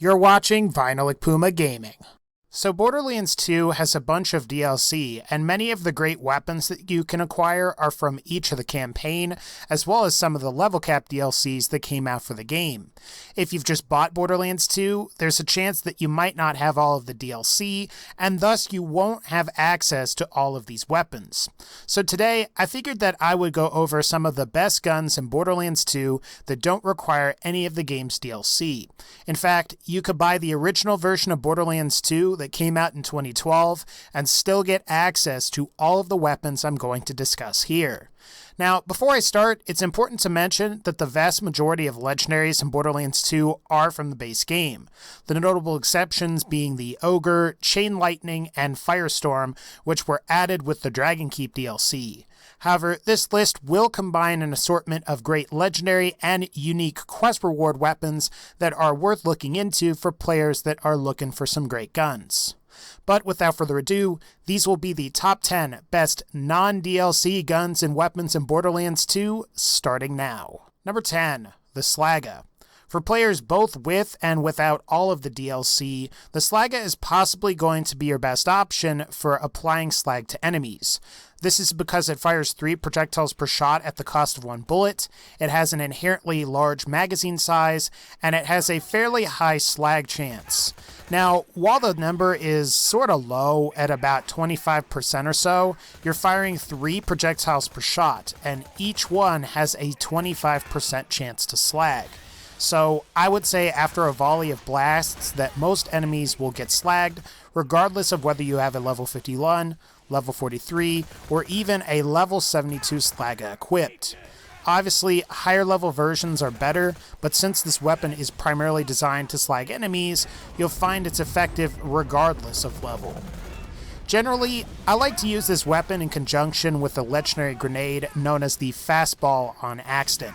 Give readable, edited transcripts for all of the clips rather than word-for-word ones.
You're watching VinylicPumaGaming. So Borderlands 2 has a bunch of DLC, and many of the great weapons that you can acquire are from each of the campaign, as well as some of the level cap DLCs that came out for the game. If you've just bought Borderlands 2, there's a chance that you might not have all of the DLC, and thus you won't have access to all of these weapons. So today, I figured that I would go over some of the best guns in Borderlands 2 that don't require any of the game's DLC. In fact, you could buy the original version of Borderlands 2 that came out in 2012 and still get access to all of the weapons I'm going to discuss here. Now, before I start, it's important to mention that the vast majority of legendaries in Borderlands 2 are from the base game, the notable exceptions being the Ogre, Chain Lightning, and Firestorm, which were added with the Dragon Keep DLC. However, this list will combine an assortment of great legendary and unique quest reward weapons that are worth looking into for players that are looking for some great guns. But without further ado, these will be the top 10 best non-DLC guns and weapons in Borderlands 2, starting now. Number 10, the Slagga. For players both with and without all of the DLC, the Slagga is possibly going to be your best option for applying slag to enemies. This is because it fires 3 projectiles per shot at the cost of 1 bullet, it has an inherently large magazine size, and it has a fairly high slag chance. Now, while the number is sort of low at about 25% or so, you're firing 3 projectiles per shot, and each one has a 25% chance to slag. So I would say after a volley of blasts that most enemies will get slagged, regardless of whether you have a level 51, level 43, or even a level 72 Slagga equipped. Obviously, higher level versions are better, but since this weapon is primarily designed to slag enemies, you'll find it's effective regardless of level. Generally, I like to use this weapon in conjunction with a legendary grenade known as the Fastball on Axton.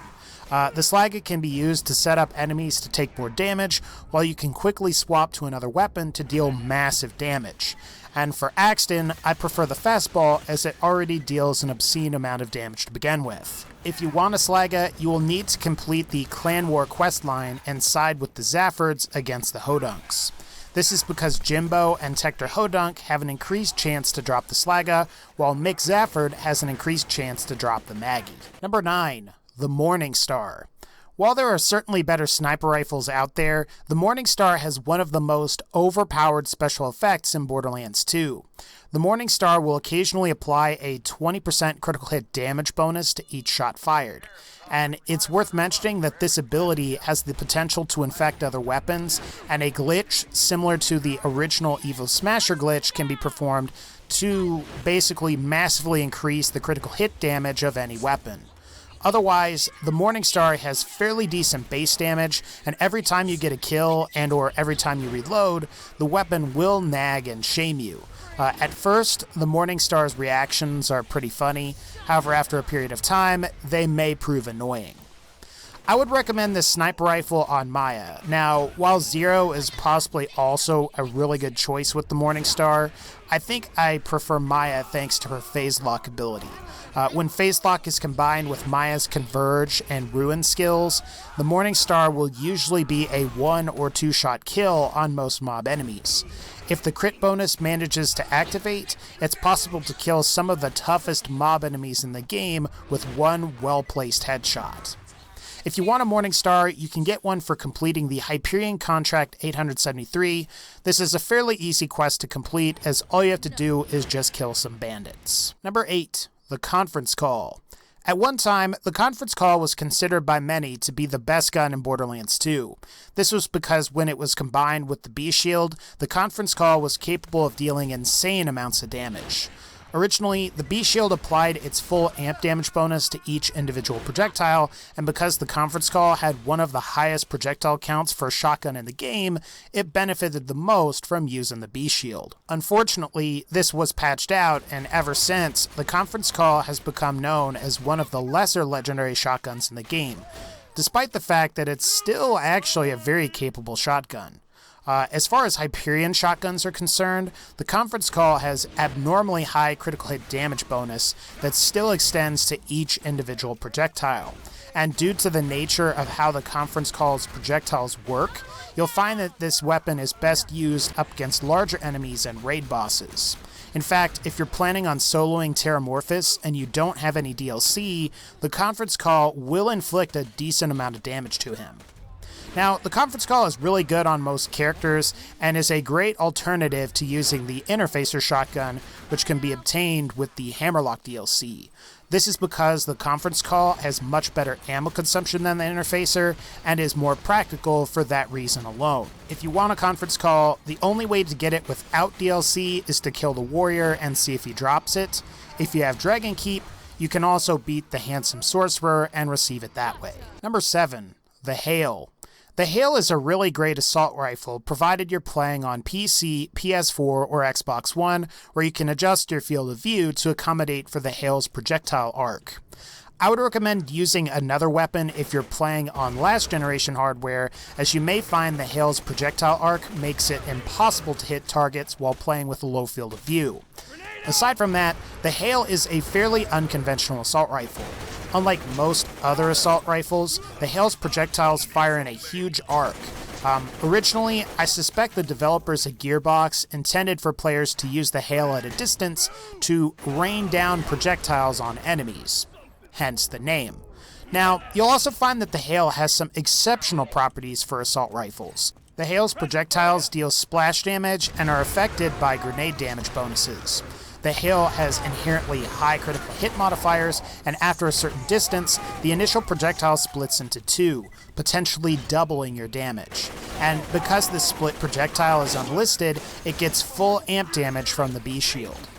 The Slagga can be used to set up enemies to take more damage, while you can quickly swap to another weapon to deal massive damage. And for Axton, I prefer the Fastball as it already deals an obscene amount of damage to begin with. If you want a Slagga, you will need to complete the Clan War questline and side with the Zaffords against the Hodunks. This is because Jimbo and Tector Hodunk have an increased chance to drop the Slagga, while Mick Zafford has an increased chance to drop the Maggie. Number 9. The Morningstar. While there are certainly better sniper rifles out there, the Morningstar has one of the most overpowered special effects in Borderlands 2. The Morningstar will occasionally apply a 20% critical hit damage bonus to each shot fired. And it's worth mentioning that this ability has the potential to infect other weapons, and a glitch similar to the original Evil Smasher glitch can be performed to basically massively increase the critical hit damage of any weapon. Otherwise, the Morningstar has fairly decent base damage, and every time you get a kill and or every time you reload, the weapon will nag and shame you. At first, the Morningstar's reactions are pretty funny, however after a period of time, they may prove annoying. I would recommend this sniper rifle on Maya. Now, while Zero is possibly also a really good choice with the Morningstar, I think I prefer Maya thanks to her phase lock ability. When phase lock is combined with Maya's Converge and Ruin skills, the Morningstar will usually be a 1 or 2 shot kill on most mob enemies. If the crit bonus manages to activate, it's possible to kill some of the toughest mob enemies in the game with one well-placed headshot. If you want a Morningstar, you can get one for completing the Hyperion Contract 873. This is a fairly easy quest to complete, as all you have to do is just kill some bandits. Number 8. The Conference Call. At one time, the Conference Call was considered by many to be the best gun in Borderlands 2. This was because when it was combined with the B-Shield, the Conference Call was capable of dealing insane amounts of damage. Originally, the B-Shield applied its full amp damage bonus to each individual projectile, and because the Conference Call had one of the highest projectile counts for a shotgun in the game, it benefited the most from using the B-Shield. Unfortunately, this was patched out, and ever since, the Conference Call has become known as one of the lesser legendary shotguns in the game. despite the fact that it's still actually a very capable shotgun. As far as Hyperion shotguns are concerned, the Conference Call has abnormally high critical hit damage bonus that still extends to each individual projectile. And due to the nature of how the Conference Call's projectiles work, you'll find that this weapon is best used up against larger enemies and raid bosses. In fact, if you're planning on soloing Terramorphous and you don't have any DLC, the Conference Call will inflict a decent amount of damage to him. Now, the Conference Call is really good on most characters and is a great alternative to using the Interfacer shotgun, which can be obtained with the Hammerlock DLC. This is because the Conference Call has much better ammo consumption than the Interfacer and is more practical for that reason alone. If you want a Conference Call, the only way to get it without DLC is to kill the warrior and see if he drops it. If you have Dragon Keep, you can also beat the Handsome Sorcerer and receive it that way. Number 7. The Hail. The Hail is a really great assault rifle, provided you're playing on PC, PS4, or Xbox One, where you can adjust your field of view to accommodate for the Hail's projectile arc. I would recommend using another weapon if you're playing on last generation hardware, as you may find the Hail's projectile arc makes it impossible to hit targets while playing with a low field of view. Aside from that, the Hail is a fairly unconventional assault rifle. Unlike most other assault rifles, the Hail's projectiles fire in a huge arc. Originally, I suspect the developers at Gearbox intended for players to use the Hail at a distance to rain down projectiles on enemies, hence the name. Now, you'll also find that the Hail has some exceptional properties for assault rifles. The Hail's projectiles deal splash damage and are affected by grenade damage bonuses. The Hail has inherently high critical hit modifiers, and after a certain distance, the initial projectile splits into two, potentially doubling your damage. And because this split projectile is unlisted, it gets full amp damage from the B-Shield.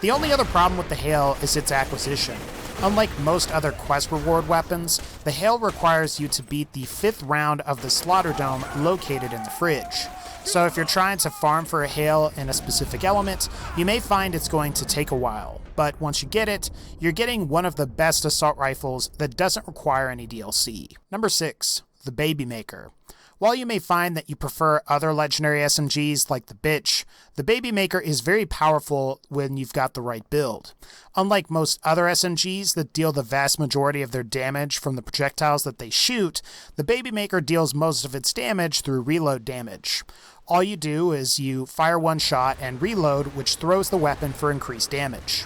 The only other problem with the Hail is its acquisition. Unlike most other quest reward weapons, the Hail requires you to beat the 5th round of the Slaughter Dome located in the fridge. So if you're trying to farm for a Hail in a specific element, you may find it's going to take a while. But once you get it, you're getting one of the best assault rifles that doesn't require any DLC. Number 6. The Baby Maker. While you may find that you prefer other legendary SMGs like the Bitch, the Baby Maker is very powerful when you've got the right build. Unlike most other SMGs that deal the vast majority of their damage from the projectiles that they shoot, the Baby Maker deals most of its damage through reload damage. All you do is you fire one shot and reload, which throws the weapon for increased damage.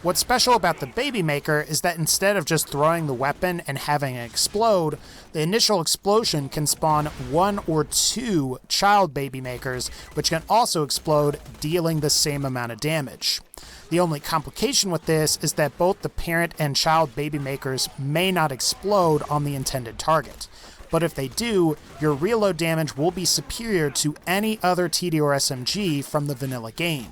What's special about the Baby Maker is that instead of just throwing the weapon and having it explode, the initial explosion can spawn 1 or 2 child Baby Makers, which can also explode, dealing the same amount of damage. The only complication with this is that both the parent and child Baby Makers may not explode on the intended target. But if they do, your reload damage will be superior to any other TDR SMG from the vanilla game,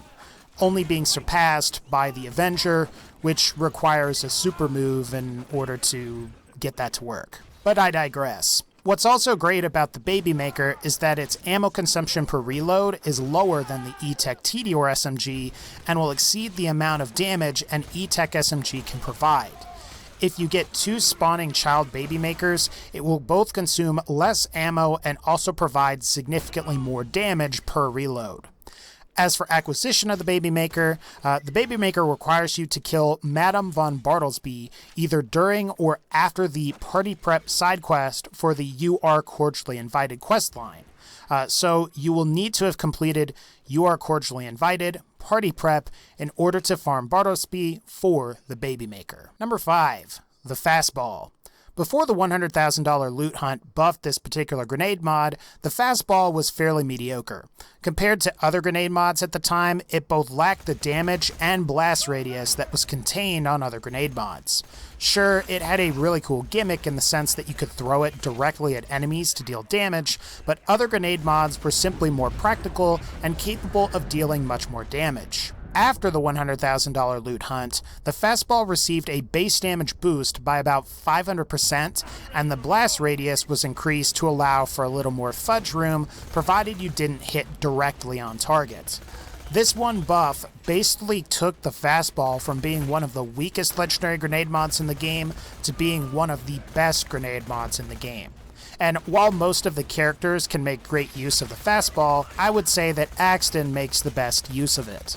only being surpassed by the Avenger, which requires a super move in order to get that to work. But I digress. What's also great about the Baby Maker is that its ammo consumption per reload is lower than the E-Tech TDR SMG and will exceed the amount of damage an E-Tech SMG can provide. If you get 2 spawning child Baby Makers, it will both consume less ammo and also provide significantly more damage per reload. As for acquisition of the Baby Maker requires you to kill Madame von Bartlesby either during or after the Party Prep side quest for the You Are Cordially Invited questline. So you will need to have completed You Are Cordially Invited, Party Prep, in order to farm Bartlesby for the Baby Maker. Number 5. The Fastball. Before the $100,000 loot hunt buffed this particular grenade mod, the Fastball was fairly mediocre. Compared to other grenade mods at the time, it both lacked the damage and blast radius that was contained on other grenade mods. Sure, it had a really cool gimmick in the sense that you could throw it directly at enemies to deal damage, but other grenade mods were simply more practical and capable of dealing much more damage. After the $100,000 loot hunt, the Fastball received a base damage boost by about 500%, and the blast radius was increased to allow for a little more fudge room, provided you didn't hit directly on target. This one buff basically took the fastball from being one of the weakest legendary grenade mods in the game to being one of the best grenade mods in the game. And while most of the characters can make great use of the fastball, I would say that Axton makes the best use of it.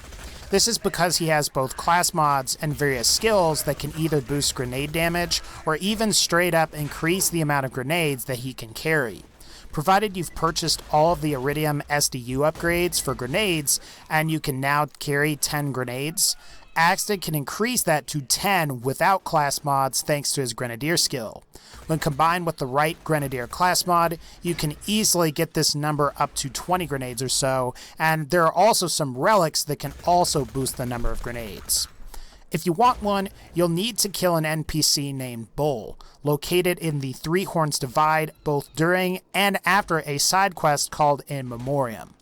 This is because he has both class mods and various skills that can either boost grenade damage or even straight up increase the amount of grenades that he can carry. Provided you've purchased all of the Iridium SDU upgrades for grenades and you can now carry 10 grenades, Axton can increase that to 10 without class mods thanks to his Grenadier skill. When combined with the right Grenadier class mod, you can easily get this number up to 20 grenades or so, and there are also some relics that can also boost the number of grenades. If you want one, you'll need to kill an NPC named Bull, located in the Three Horns Divide both during and after a side quest called In Memoriam.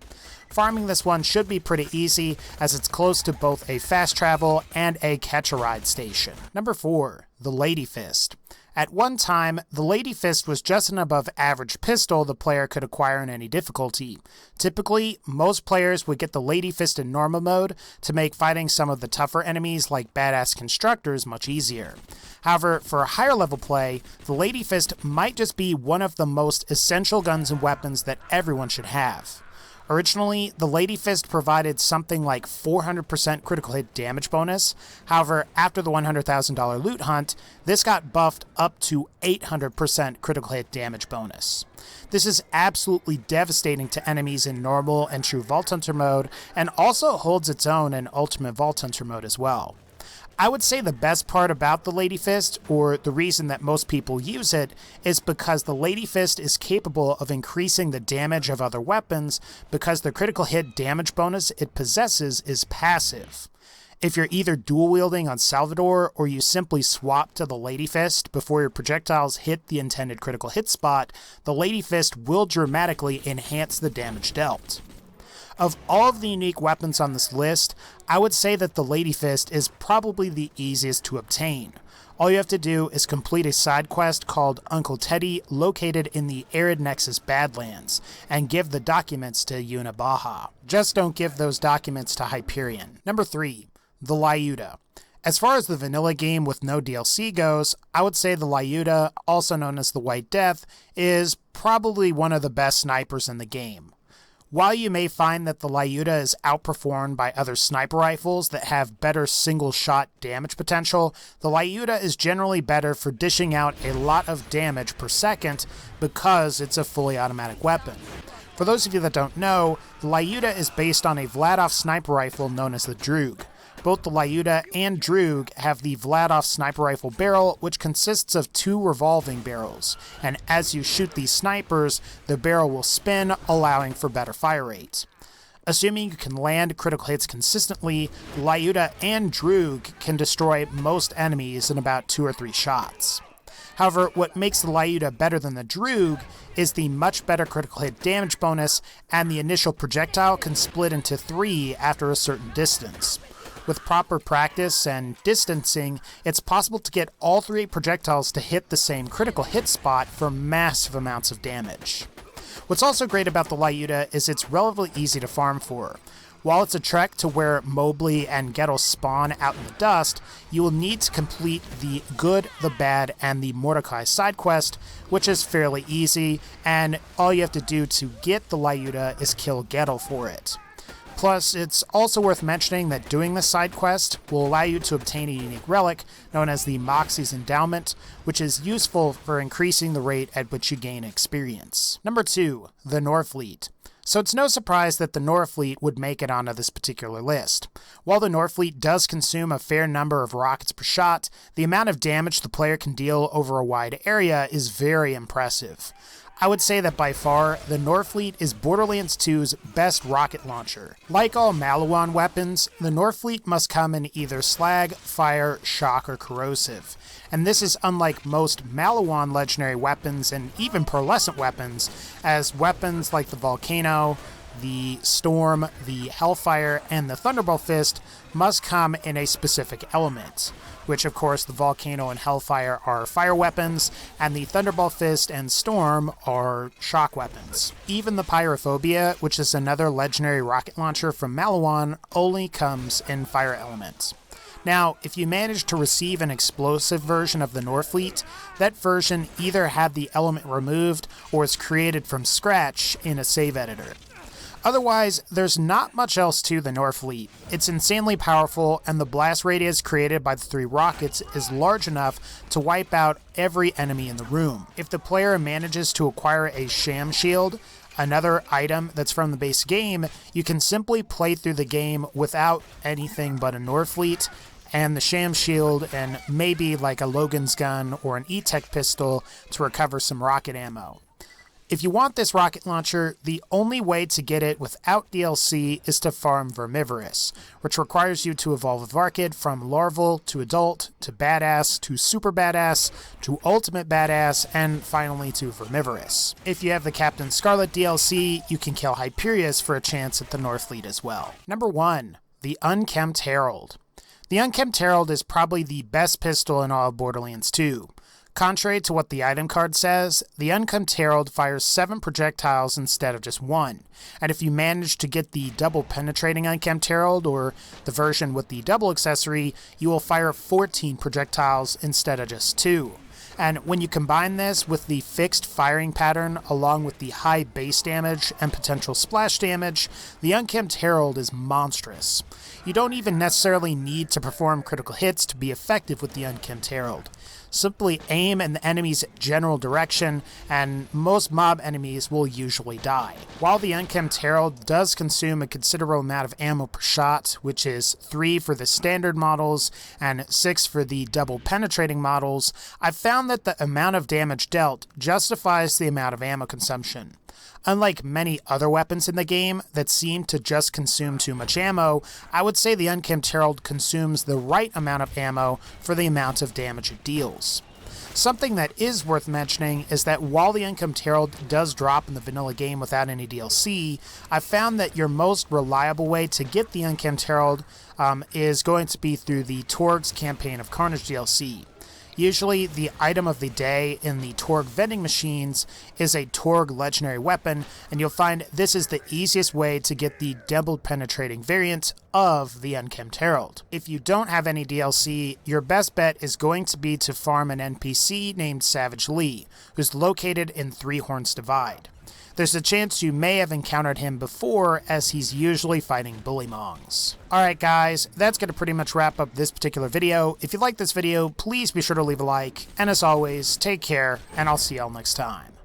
Farming this one should be pretty easy, as it's close to both a fast travel and a catch-a-ride station. Number 4. The Lady Fist. At one time, the Lady Fist was just an above average pistol the player could acquire in any difficulty. Typically, most players would get the Lady Fist in normal mode to make fighting some of the tougher enemies like badass constructors much easier. However, for higher level play, the Lady Fist might just be one of the most essential guns and weapons that everyone should have. Originally, the Lady Fist provided something like 400% critical hit damage bonus. However, after the $100,000 loot hunt, this got buffed up to 800% critical hit damage bonus. This is absolutely devastating to enemies in normal and true Vault Hunter mode, and also holds its own in Ultimate Vault Hunter mode as well. I would say the best part about the Lady Fist, or the reason that most people use it, is because the Lady Fist is capable of increasing the damage of other weapons because the critical hit damage bonus it possesses is passive. If you're either dual wielding on Salvador or you simply swap to the Lady Fist before your projectiles hit the intended critical hit spot, the Lady Fist will dramatically enhance the damage dealt. Of all of the unique weapons on this list, I would say that the Lady Fist is probably the easiest to obtain. All you have to do is complete a side quest called Uncle Teddy located in the Arid Nexus Badlands, and give the documents to Yuna-Baha. Just don't give those documents to Hyperion. Number 3. The Lyuda. As far as the vanilla game with no DLC goes, I would say the Lyuda, also known as the White Death, is probably one of the best snipers in the game. While you may find that the Lyuda is outperformed by other sniper rifles that have better single-shot damage potential, the Lyuda is generally better for dishing out a lot of damage per second because it's a fully automatic weapon. For those of you that don't know, the Lyuda is based on a Vladov sniper rifle known as the Droog. Both the Lyuda and Droog have the Vladov sniper rifle barrel, which consists of 2 revolving barrels, and as you shoot these snipers, the barrel will spin, allowing for better fire rate. Assuming you can land critical hits consistently, the Lyuda and Droog can destroy most enemies in about 2 or 3 shots. However, what makes the Lyuda better than the Droog is the much better critical hit damage bonus, and the initial projectile can split into 3 after a certain distance. With proper practice and distancing, it's possible to get all 3 projectiles to hit the same critical hit spot for massive amounts of damage. What's also great about the Lyuda is it's relatively easy to farm for. While it's a trek to where Mobley and Gettle spawn out in the dust, you will need to complete the Good, the Bad, and the Mordecai side quest, which is fairly easy, and all you have to do to get the Lyuda is kill Gettle for it. Plus, it's also worth mentioning that doing this side quest will allow you to obtain a unique relic known as the Moxie's Endowment, which is useful for increasing the rate at which you gain experience. Number 2. The Norfleet. So it's no surprise that the Norfleet would make it onto this particular list. While the Norfleet does consume a fair number of rockets per shot, the amount of damage the player can deal over a wide area is very impressive. I would say that by far, the Norfleet is Borderlands 2's best rocket launcher. Like all Maliwan weapons, the Norfleet must come in either slag, fire, shock, or corrosive. And this is unlike most Maliwan legendary weapons and even pearlescent weapons, as weapons like the Volcano, the Storm, the Hellfire, and the Thunderbolt Fist must come in a specific element, which of course the Volcano and Hellfire are fire weapons, and the Thunderbolt Fist and Storm are shock weapons. Even the Pyrophobia, which is another legendary rocket launcher from Maliwan, only comes in fire elements. Now, if you manage to receive an explosive version of the Norfleet, that version either had the element removed or is created from scratch in a save editor. Otherwise, there's not much else to the Norfleet. It's insanely powerful, and the blast radius created by the 3 rockets is large enough to wipe out every enemy in the room. If the player manages to acquire a Sham Shield, another item that's from the base game, you can simply play through the game without anything but a Norfleet and the Sham Shield and maybe like a Logan's gun or an E-Tech pistol to recover some rocket ammo. If you want this rocket launcher, the only way to get it without DLC is to farm Vermivorous, which requires you to evolve Varkid from Larval to Adult to Badass to Super Badass to Ultimate Badass and finally to Vermivorous. If you have the Captain Scarlet DLC, you can kill Hyperius for a chance at the Norfleet as well. Number 1. The Unkempt Herald. The Unkempt Herald is probably the best pistol in all of Borderlands 2. Contrary to what the item card says, the Unkempt Herald fires 7 projectiles instead of just 1, and if you manage to get the double penetrating Unkempt Herald, or the version with the double accessory, you will fire 14 projectiles instead of just 2. And when you combine this with the fixed firing pattern along with the high base damage and potential splash damage, the Unkempt Herald is monstrous. You don't even necessarily need to perform critical hits to be effective with the Unkempt Herald. Simply aim in the enemy's general direction, and most mob enemies will usually die. While the Unkempt Herald does consume a considerable amount of ammo per shot, which is 3 for the standard models and 6 for the double penetrating models, I've found that the amount of damage dealt justifies the amount of ammo consumption. Unlike many other weapons in the game that seem to just consume too much ammo, I would say the Unkempt Herald consumes the right amount of ammo for the amount of damage it deals. Something that is worth mentioning is that while the Unkempt Herald does drop in the vanilla game without any DLC, I've found that your most reliable way to get the Unkempt Herald is going to be through the Torg's Campaign of Carnage DLC. Usually, the item of the day in the Torg vending machines is a Torg legendary weapon, and you'll find this is the easiest way to get the double penetrating variant of the Unkempt Herald. If you don't have any DLC, your best bet is going to be to farm an NPC named Savage Lee, who's located in Three Horns Divide. There's a chance you may have encountered him before, as he's usually fighting Bullymongs. Alright guys, that's going to pretty much wrap up this particular video. If you like this video, please be sure to leave a like, and as always, take care, and I'll see y'all next time.